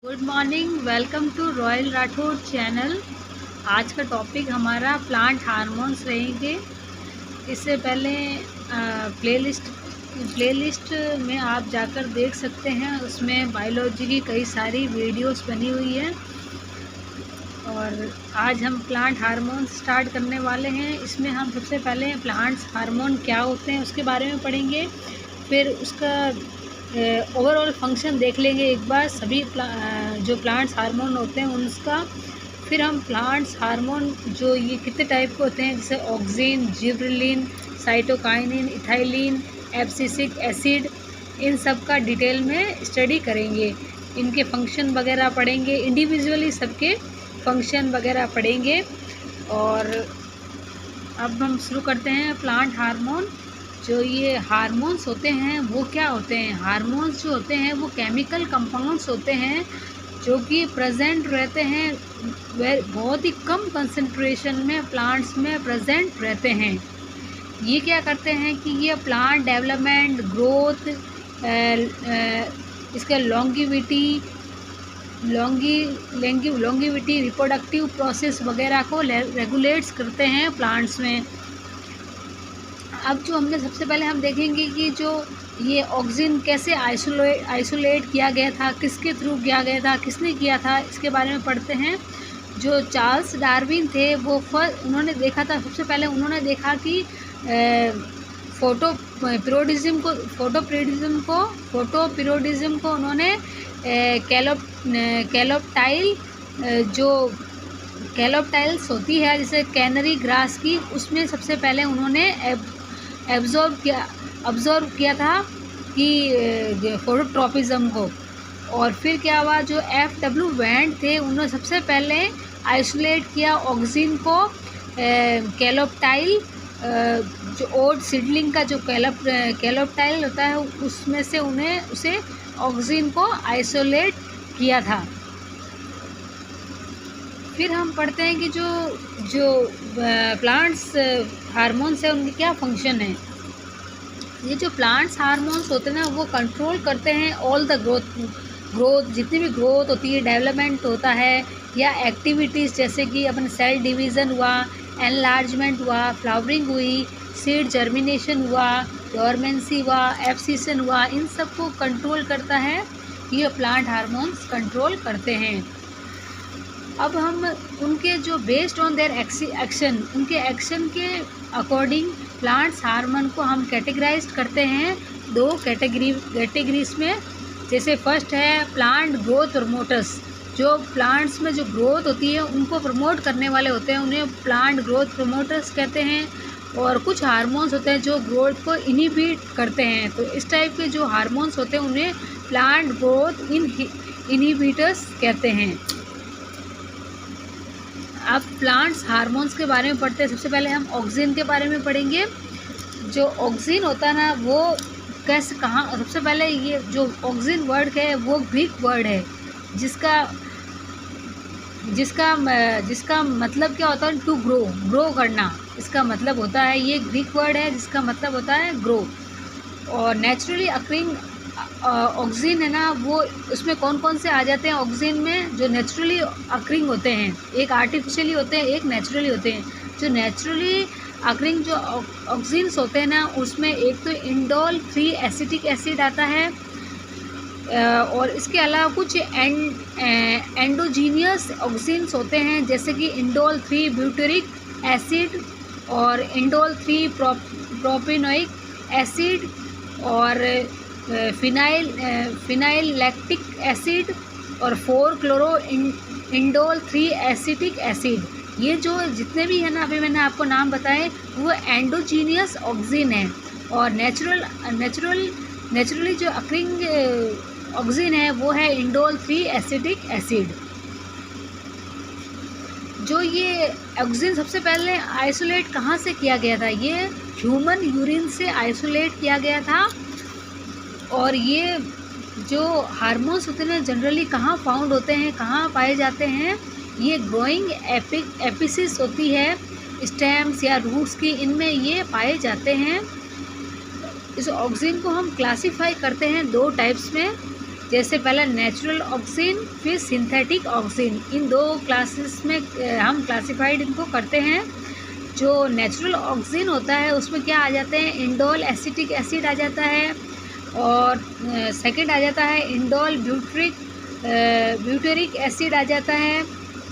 Good morning, welcome to royal Rathore channel. आज का topic हमारा प्लांट हार्मोन्स रहेंगे। इससे पहले प्लेलिस्ट में आप जाकर देख सकते हैं, उसमें बायोलॉजी की कई सारी वीडियोस बनी हुई है। और आज हम प्लांट हार्मोन्स स्टार्ट करने वाले हैं। इसमें हम सबसे पहले प्लांट्स हार्मोन क्या होते हैं उसके बारे में पढ़ेंगे, फिर उसका ओवरऑल फंक्शन देख लेंगे एक बार, सभी जो प्लांट्स हार्मोन होते हैं उनका। फिर हम प्लांट्स हार्मोन जो ये कितने टाइप के होते हैं, जैसे auxin, gibberellin, cytokinin, ethylene, abscisic acid, इन सब का डिटेल में स्टडी करेंगे। इनके फंक्शन वगैरह पढ़ेंगे, इंडिविजुअली सबके फंक्शन वगैरह पढ़ेंगे। और अब हम शुरू करते हैं प्लांट हार्मोन। जो ये हार्मोन्स होते हैं वो क्या होते हैं? हार्मोन्स जो होते हैं वो केमिकल कंपाउंड्स होते हैं जो कि प्रेजेंट रहते हैं, वे बहुत ही कम कंसंट्रेशन में प्लांट्स में प्रेजेंट रहते हैं। ये क्या करते हैं कि ये प्लांट डेवलपमेंट, ग्रोथ, इसका लॉन्गिविटी, रिप्रोडक्टिव प्रोसेस वगैरह को रेगुलेट्स करते हैं प्लांट्स में। अब जो हमने सबसे पहले हम देखेंगे कि जो ये ऑक्सिन कैसे आइसोलेट किया गया था, किसके थ्रू किया गया था, किसने किया था, इसके बारे में पढ़ते हैं। जो चार्ल्स डार्विन थे वो उन्होंने देखा था, सबसे पहले उन्होंने देखा कि फोटोपीरियोडिज्म को उन्होंने कैलोप्टाइल्स होती है जैसे कैनरी ग्रास की, उसमें सबसे पहले उन्होंने ऑब्जर्व किया था कि फोटोट्रॉपिज्म को। और फिर क्या हुआ, जो F.W. वेंट थे उन्होंने सबसे पहले आइसोलेट किया ऑक्सिन को कैलोप्टाइल, जो ओट सीडलिंग का जो कैलोप्टाइल होता है उसमें से उसे ऑक्सिन को आइसोलेट किया था। फिर हम पढ़ते हैं कि जो प्लांट्स हार्मोन्स है उनके क्या फंक्शन है। ये जो प्लांट्स हार्मोन्स होते हैं ना वो कंट्रोल करते हैं ऑल द ग्रोथ, जितनी भी ग्रोथ होती है, डेवलपमेंट होता है या एक्टिविटीज़, जैसे कि अपन सेल डिवीज़न हुआ, एनलार्जमेंट हुआ, फ्लावरिंग हुई, सीड जर्मिनेशन हुआ, डोरमेंसी हुआ, एब्सिशन हुआ, इन सब को कंट्रोल करता है, ये प्लांट हार्मोन्स कंट्रोल करते हैं। अब हम उनके जो बेस्ड ऑन देयर एक्शन, उनके एक्शन के अकॉर्डिंग प्लांट्स हार्मोन को हम कैटेगराइज करते हैं दो कैटेगरीज में। जैसे फर्स्ट है प्लांट ग्रोथ प्रमोटर्स, जो प्लांट्स में जो ग्रोथ होती है उनको प्रमोट करने वाले होते हैं, उन्हें प्लांट ग्रोथ प्रमोटर्स कहते हैं। और कुछ हार्मोन्स होते हैं जो ग्रोथ को इनहिबिट करते हैं, तो इस टाइप के जो हार्मोन्स होते हैं उन्हें प्लांट ग्रोथ इनहिबिटर्स कहते हैं। अब प्लांट्स हार्मोन्स के बारे में पढ़ते हैं। सबसे पहले हम ऑक्सिन के बारे में पढ़ेंगे। जो ऑक्सिन होता है ना वो कैसे, कहाँ, सबसे पहले ये जो ऑक्सिन वर्ड है वो ग्रीक वर्ड है, जिसका मतलब क्या होता है, टू ग्रो करना, इसका मतलब होता है। ये ग्रीक वर्ड है जिसका मतलब होता है ग्रो। और नेचुरली अक्रिंग ऑक्सिन है ना, वो उसमें कौन कौन से आ जाते हैं ऑक्सिन में, जो नेचुरली अक्रिंग होते हैं, एक आर्टिफिशियली होते हैं, एक नेचुरली होते हैं। जो नेचुरली अक्रिंग जो ऑक्सिन्स होते हैं ना, उसमें एक तो इंडोल 3 एसिटिक एसिड आता है, और इसके अलावा कुछ एंडोजीनियस ऑक्सिन्स होते हैं, जैसे कि इंडोल 3 ब्यूटेरिक एसिड और इंडोल 3 प्रोपिनोइक एसिड और फिनाइल लैक्टिक एसिड और 4 क्लोरो इंडोल 3 एसिटिक एसिड। ये जो जितने भी है ना, अभी मैंने आपको नाम बताए, वो एंडोजीनियस ऑक्सिन है। और नेचुरली जो अक्रिंग ऑक्सिन है वो है इंडोल 3 एसिटिक एसिड। जो ये ऑक्सिन सबसे पहले आइसोलेट कहाँ से किया गया था, ये ह्यूमन यूरिन से आइसोलेट किया गया था। और ये जो हार्मोन्स होते हैं जनरली कहाँ फाउंड होते हैं, कहाँ पाए जाते हैं, ये ग्रोइंग एपिसिस होती है, स्टेम्स या रूट्स की, इनमें ये पाए जाते हैं। इस ऑक्सिन को हम क्लासीफाई करते हैं दो टाइप्स में, जैसे पहला नेचुरल ऑक्सीजन, फिर सिंथेटिक ऑक्सीजन। इन 2 क्लासेस में हम क्लासिफाइड इनको करते हैं। जो नेचुरल ऑक्सीजन होता है उसमें क्या आ जाते हैं, इंडोल एसिटिक एसिड आ जाता है, और सेकंड आ जाता है इंडोल ब्यूटेरिक एसिड आ जाता है,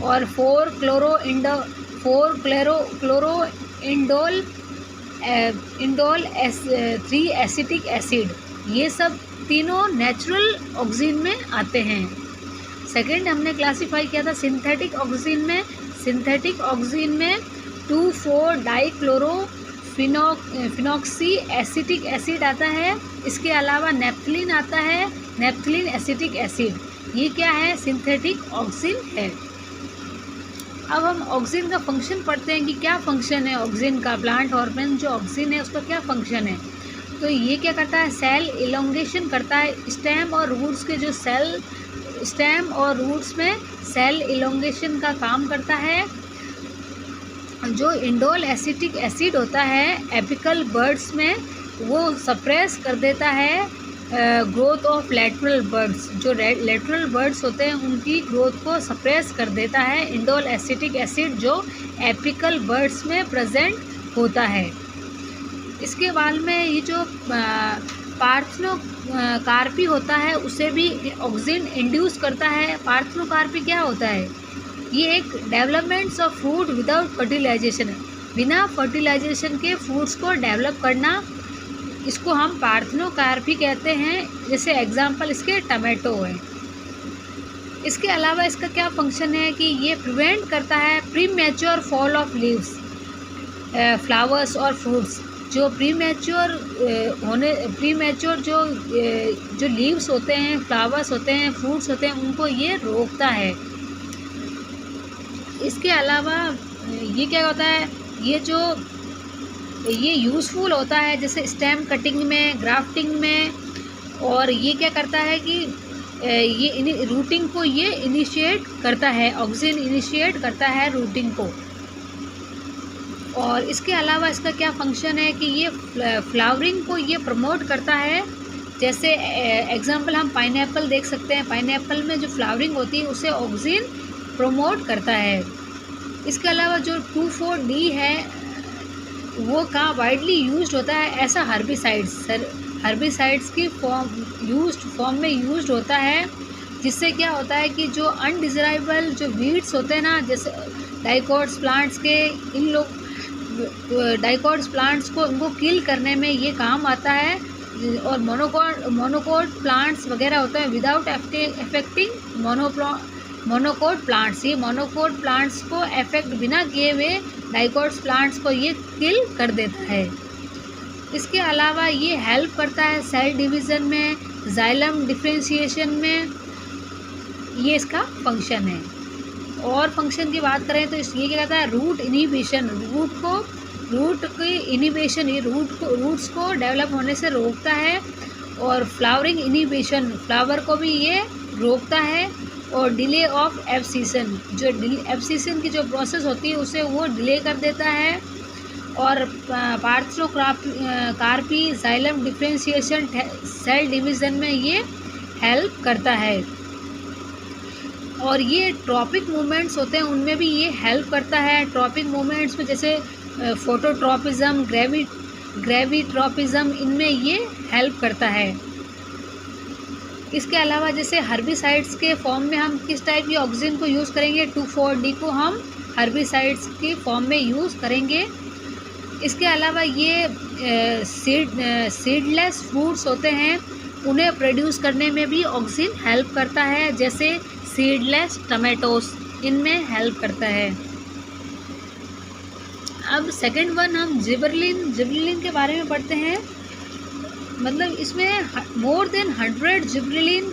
और 4 इंडोल 3 एसिटिक एसिड। ये सब तीनों नेचुरल ऑक्सीजन में आते हैं। सेकंड हमने क्लासीफाई किया था सिंथेटिक ऑक्सीजन में। सिंथेटिक ऑक्सीजन में 2,4-डाइक्लोरोफिनॉक्सी एसिटिक एसिड आता है। इसके अलावा नेप्थलीन आता है, नेप्थलीन एसिटिक एसिड। ये क्या है, सिंथेटिक ऑक्सीजन है। अब हम ऑक्सीजन का फंक्शन पढ़ते हैं कि क्या फंक्शन है ऑक्सीजन का। प्लांट हार्मोन जो ऑक्सीजन है उसका क्या फंक्शन है। तो ये क्या करता है, सेल इलोंगेशन करता है। स्टेम और रूट्स के जो स्टेम और रूट्स में सेल इलोंगेशन का काम करता है। जो इंडोल एसिटिक एसिड होता है एपिकल बर्ड्स में, वो सप्रेस कर देता है ग्रोथ ऑफ लेटरल बर्ड्स। जो लेटरल बर्ड्स होते हैं उनकी ग्रोथ को सप्रेस कर देता है इंडोल एसिटिक एसिड, जो एपिकल बर्ड्स में प्रेजेंट होता है। इसके बाद में ये जो पार्थेनोकार्पी होता है उसे भी ऑक्सीजन इंड्यूस करता है। पार्थेनोकार्पी क्या होता है, ये एक developments of fruit without fertilisation है। बिना फर्टिलाइजेशन के फ्रूट्स को डेवलप करना, इसको हम पार्थेनोकार्पी कहते हैं। जैसे एग्जांपल इसके टमाटो है। इसके अलावा इसका क्या फंक्शन है कि ये प्रिवेंट करता है premature fall of leaves, flowers और फ्रूट्स। जो प्रीमैच्योर जो लीव्स होते हैं, फ्लावर्स होते हैं, फ्रूट्स होते हैं, उनको ये रोकता है। इसके अलावा ये क्या होता है, ये यूज़फुल होता है जैसे स्टेम कटिंग में, ग्राफ्टिंग में। और ये क्या करता है कि ये रूटिंग को ये इनिशिएट करता है, ऑक्सीजन इनिशिएट करता है रूटिंग को। और इसके अलावा इसका क्या फंक्शन है कि ये फ्लावरिंग को ये प्रमोट करता है। जैसे एग्जांपल हम पाइनएप्पल देख सकते हैं। पाइनएप्पल में जो फ्लावरिंग होती है उसे ऑक्सीजन प्रमोट करता है। इसके अलावा जो 2,4-D है वो कहाँ वाइडली यूज्ड होता है ऐसा हर्बिसाइड्स की फॉर्म में यूज्ड होता है। जिससे क्या होता है कि जो अनडिज़ायरेबल जो वीड्स होते हैं ना, जैसे डाइकोट्स प्लांट्स के, इन लोग डाइकोट्स प्लांट्स को इनको किल करने में ये काम आता है। और मोनोकोट प्लांट्स वगैरह होते हैं विदाउट अफेक्टिंग मोनोकोट प्लांट्स। ये मोनोकोट प्लांट्स को अफेक्ट बिना किए हुए डाइकोट्स प्लांट्स को ये किल कर देता है। इसके अलावा ये हेल्प करता है सेल डिवीज़न में, जाइलम डिफरेंशिएशन में। ये इसका फंक्शन है। और फंक्शन की बात करें तो ये क्या कहता है, रूट इनिबिशन। रूट की इनिबिशन, ये रूट्स को डेवलप होने से रोकता है। और फ्लावरिंग इनिबिशन, फ्लावर को भी ये रोकता है। और डिले ऑफ एब्सिशन, जो एब्सिशन की जो प्रोसेस होती है उसे वो डिले कर देता है। और parthenocarpy xylem differentiation cell division में ये हेल्प करता है। और ये ट्रॉपिक मूवमेंट्स होते हैं उनमें भी ये हेल्प करता है। ट्रॉपिक मूवमेंट्स में जैसे फोटोट्रॉपिज्म, ग्रेविट्रॉपिज्म, इनमें ये हेल्प करता है। इसके अलावा जैसे हर्बिसाइड्स के फॉर्म में हम किस टाइप की ऑक्सीजन को यूज़ करेंगे, 2,4-D को हम हर्बिसाइड्स के फॉर्म में यूज़ करेंगे। इसके अलावा ये सीडलेस फ्रूट्स होते हैं, उन्हें प्रोड्यूस करने में भी ऑक्सीजन हेल्प करता है। जैसे सीडलेस टमाटोस, इनमें हेल्प करता है। अब सेकंड वन हम जिबरेलिन के बारे में पढ़ते हैं। मतलब इसमें more than 100 gibberellin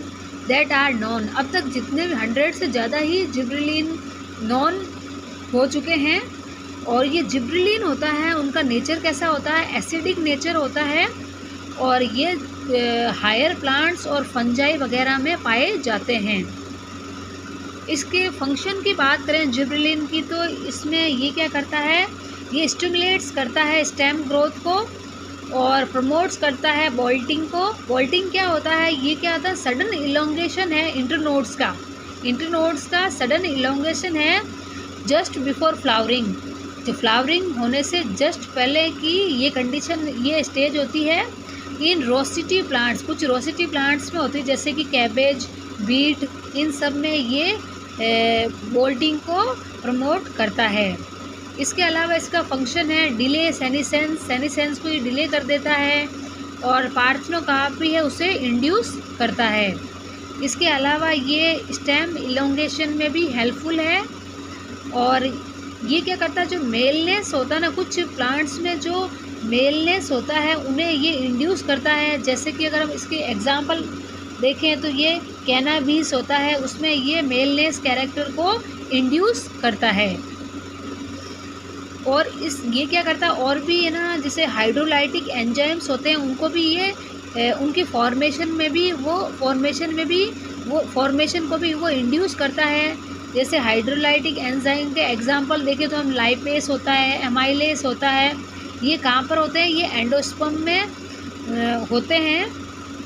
that are known. अब तक जितने भी 100 से ज़्यादा ही जिबरेलिन नॉन हो चुके हैं। और ये जिबरेलिन होता है, उनका नेचर कैसा होता है, एसिडिक नेचर होता है। और ये हायर प्लांट्स और फंजाई वगैरह में पाए जाते हैं। इसके फंक्शन की बात करें जिबरेलिन की, तो इसमें ये क्या करता है, ये स्टिमुलेट्स करता है स्टेम ग्रोथ को। और प्रमोट्स करता है बोल्टिंग को। बोल्टिंग क्या होता है, ये क्या होता है, सडन इलोंगेशन है इंटरनोड्स का। इंटरनोड्स का सडन इलोंगेशन है जस्ट बिफोर फ्लावरिंग, जो फ्लावरिंग होने से जस्ट पहले की ये कंडीशन, ये स्टेज होती है इन रोसिटी प्लांट्स। कुछ रोसिटी प्लांट्स में होती है जैसे कि कैबेज, बीट, इन सब में ये बोल्टिंग को प्रमोट करता है। इसके अलावा इसका फंक्शन है डिले सेनिसेंस, सेनिसेंस को ये डिले कर देता है, और पार्थेनोकार्पी है उसे इंड्यूस करता है। इसके अलावा ये स्टेम इलोंगेशन में भी हेल्पफुल है। और ये क्या करता है, जो मेलनेस होता है ना, कुछ प्लांट्स में जो मेलनेस होता है उन्हें ये इंड्यूस करता है। जैसे कि अगर हम इसके एग्जांपल देखें तो ये कैनाबीस होता है, उसमें ये मेलनेस कैरेक्टर को इंड्यूस करता है। और ये क्या करता है, और भी है ना, जैसे हाइड्रोलाइटिक एंजाइम्स होते हैं उनको भी ये उनकी फॉर्मेशन को भी वो इंड्यूस करता है। जैसे हाइड्रोलाइटिक एंजाइम के एग्जांपल देखें तो हम लाइपेस होता है, एमाइलेस होता है, ये कहाँ पर होते हैं, ये एंडोस्पर्म में होते हैं।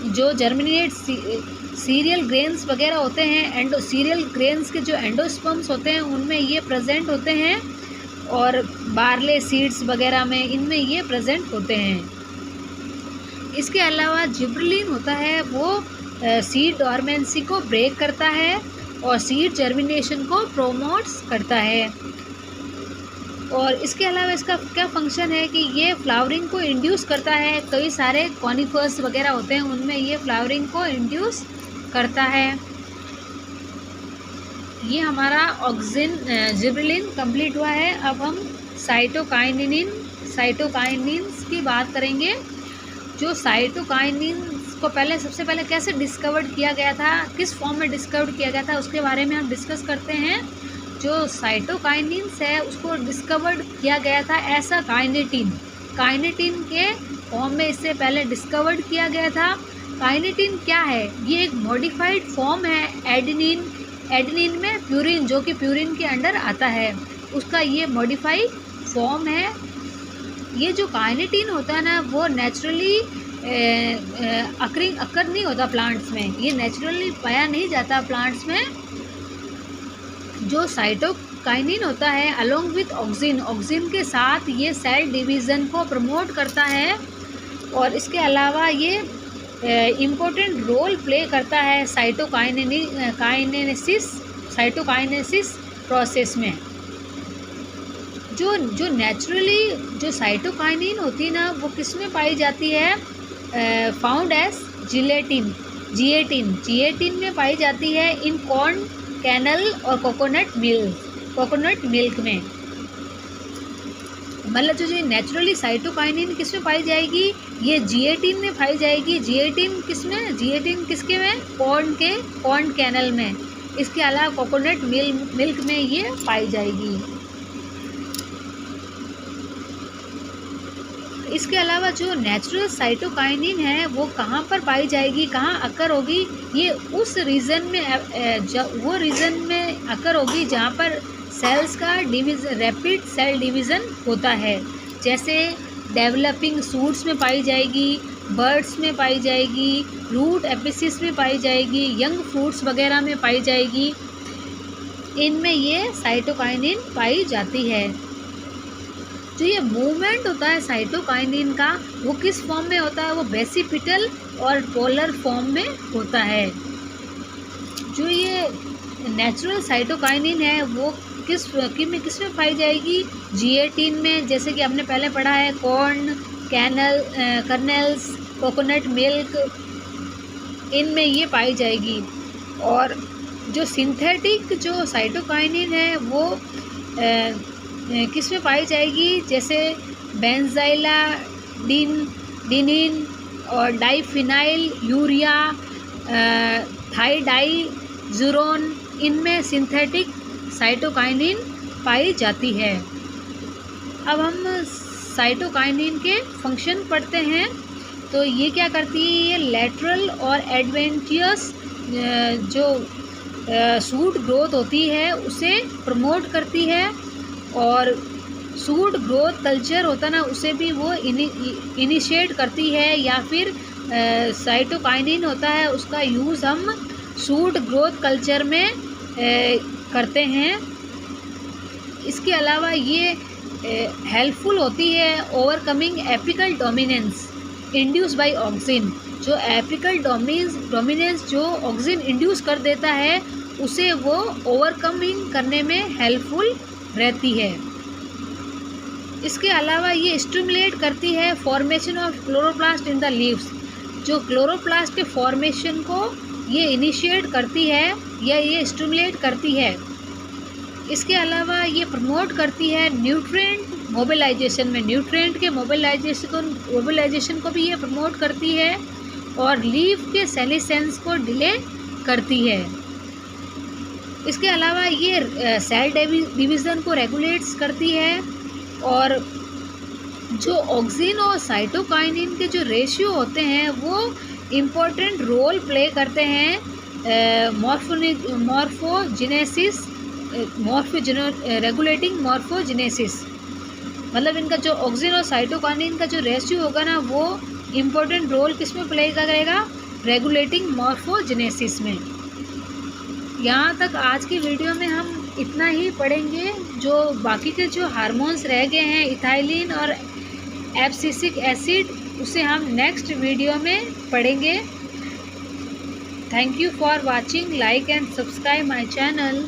जो जर्मिनेट सीरियल ग्रेन्स वगैरह होते हैं, सीरियल ग्रेन्स के जो एंडोस्पर्म्स होते हैं उनमें ये प्रेजेंट होते हैं, और बार्ले सीड्स वगैरह में इनमें ये प्रेजेंट होते हैं। इसके अलावा जिब्रेलिन होता है, वो सीड डॉर्मेंसी को ब्रेक करता है और सीड जर्मिनेशन को प्रोमोट्स करता है। और इसके अलावा इसका क्या फंक्शन है कि ये फ्लावरिंग को इंड्यूस करता है। कई सारे कॉनिफर्स वगैरह होते हैं उनमें ये फ्लावरिंग को इंड्यूस करता है। ये हमारा जिब्रेलिन कंप्लीट हुआ है। अब हम साइटोकाइनिन्स की बात करेंगे। जो साइटोकाइनिन्स को सबसे पहले कैसे डिस्कवर्ड किया गया था, किस फॉर्म में डिस्कवर्ड किया गया था, उसके बारे में हम डिस्कस करते हैं। जो साइटोकाइनिन्स है उसको डिस्कवर्ड किया गया था ऐसा काइनेटिन के फॉर्म में इससे पहले डिस्कवर्ड किया गया था। काइनेटिन क्या है, ये एक मॉडिफाइड फॉर्म है एडेनिन में प्यूरिन, जो कि प्यूरिन के अंडर आता है, उसका ये मॉडिफाइड फॉर्म है। ये जो काइनेटिन होता है ना, वो नेचुरली अकर नहीं होता प्लांट्स में, ये नेचुरली पाया नहीं जाता प्लांट्स में। जो साइटोकाइनिन होता है अलोंग विथ ऑक्सिन के साथ ये सेल डिवीज़न को प्रमोट करता है, और इसके अलावा ये इम्पोर्टेंट रोल प्ले करता है साइटोकाइनेसिस प्रोसेस में। जो नेचुरली जो साइटोकाइनिन होती है ना, वो किस में पाई जाती है, फाउंड एज जिएटिन में पाई जाती है इन कॉर्न कैनल और कोकोनट मिल्क में। मतलब जो नेचुरली साइटोकाइनिन किस में पाई जाएगी, ये जिएटिन में पाई जाएगी। जिएटिन किसके में, कॉर्न कैनल में। इसके अलावा कोकोनट मिल्क में ये पाई जाएगी। इसके अलावा जो नेचुरल साइटोकाइनिन है वो कहाँ पर पाई जाएगी, कहाँ अकर होगी, ये उस रीजन में अकर होगी जहाँ पर सेल्स का रैपिड सेल डिवीज़न होता है। जैसे डेवलपिंग सूट्स में पाई जाएगी, बर्ड्स में पाई जाएगी, रूट एपिसिस में पाई जाएगी, यंग फ्रूट्स वगैरह में पाई जाएगी, इनमें ये साइटोकाइनिन पाई जाती है। जो ये मूवमेंट होता है साइटोकाइनिन का, वो किस फॉर्म में होता है, वो बेसिपिटल और पोलर फॉर्म में होता है। जो ये नेचुरल साइटोकाइनिन है वो किस में पाई जाएगी, जिएटिन में, जैसे कि हमने पहले पढ़ा है, कॉर्न कर्नल्स, कोकोनट मिल्क, इनमें ये पाई जाएगी। और जो सिंथेटिक जो साइटोकाइनिन है वो किस में पाई जाएगी, जैसे बेंजाइलाडिनिन और डाइफिनाइल यूरिया, थाइडाइज़ुरोन, इनमें सिंथेटिक साइटोकाइनिन पाई जाती है। अब हम साइटोकाइनिन के फंक्शन पढ़ते हैं। तो ये क्या करती है, ये लेटरल और एडवेंटियस जो सूट ग्रोथ होती है उसे प्रमोट करती है, और सूट ग्रोथ कल्चर होता ना, उसे भी वो इनिशिएट करती है, या फिर साइटोकाइनिन होता है, उसका यूज़ हम सूट ग्रोथ कल्चर में करते हैं। इसके अलावा ये हेल्पफुल होती है overcoming apical dominance induce by auxin. जो एपिकल डोमिनेंस जो ऑक्सिन इंड्यूस कर देता है, उसे वो ओवरकमिंग करने में हेल्पफुल रहती है। इसके अलावा ये स्टिमुलेट करती है formation of chloroplast in the leaves. जो क्लोरोप्लास्ट के फॉर्मेशन को ये इनिशिएट करती है या ये स्टिमुलेट करती है। इसके अलावा ये प्रमोट करती है न्यूट्रिएंट मोबिलाइजेशन में, न्यूट्रिएंट के मोबिलाइजेशन को भी ये प्रमोट करती है, और लीफ के सेलिसेंस को डिले करती है। इसके अलावा ये सेल डिवीज़न को रेगुलेट्स करती है, और जो ऑक्सिन और साइटोकाइनिन के जो रेशियो होते हैं वो इम्पोर्टेंट रोल प्ले करते हैं रेगुलेटिंग मॉर्फोजेनेसिस। मतलब इनका जो ऑक्सिन और साइटोकाइनिन का जो रेशियो होगा ना, वो इम्पोर्टेंट रोल किस में प्ले करेगा? रेगुलेटिंग मॉर्फोजेनेसिस में। यहाँ तक आज की वीडियो में हम इतना ही पढ़ेंगे। जो बाकी के जो हार्मोन्स रह गए हैं, इथाइलिन और एब्सिसिक एसिड, उसे हम नेक्स्ट वीडियो में पढ़ेंगे। Thank you for watching, like and subscribe my channel.